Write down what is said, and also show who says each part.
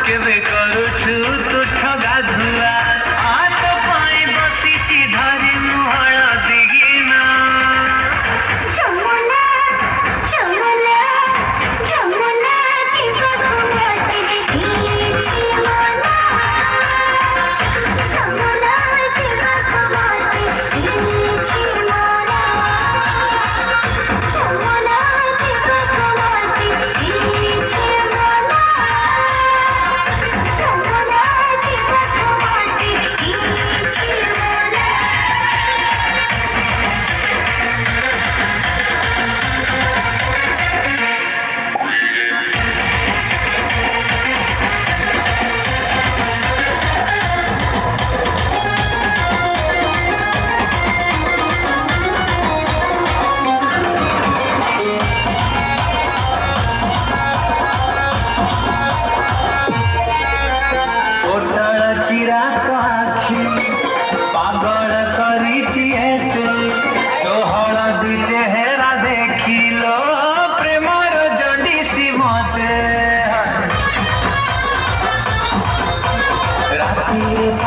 Speaker 1: केवे करुछु तुठ गाधुआ आट पाई बसिची धरी मुहळ दिगिना
Speaker 2: जमुना जमुना जमुना शिवको माते इची मोना जमुना शिवको माते इची मोना जमुना शिवको माते इची मोना जमुना शिवको माते इची मोना
Speaker 1: कोटळ चिरा आखी पागल करिची एते तोहर दी चेहरा देखिलो प्रेमर जडिसी मते रातिरे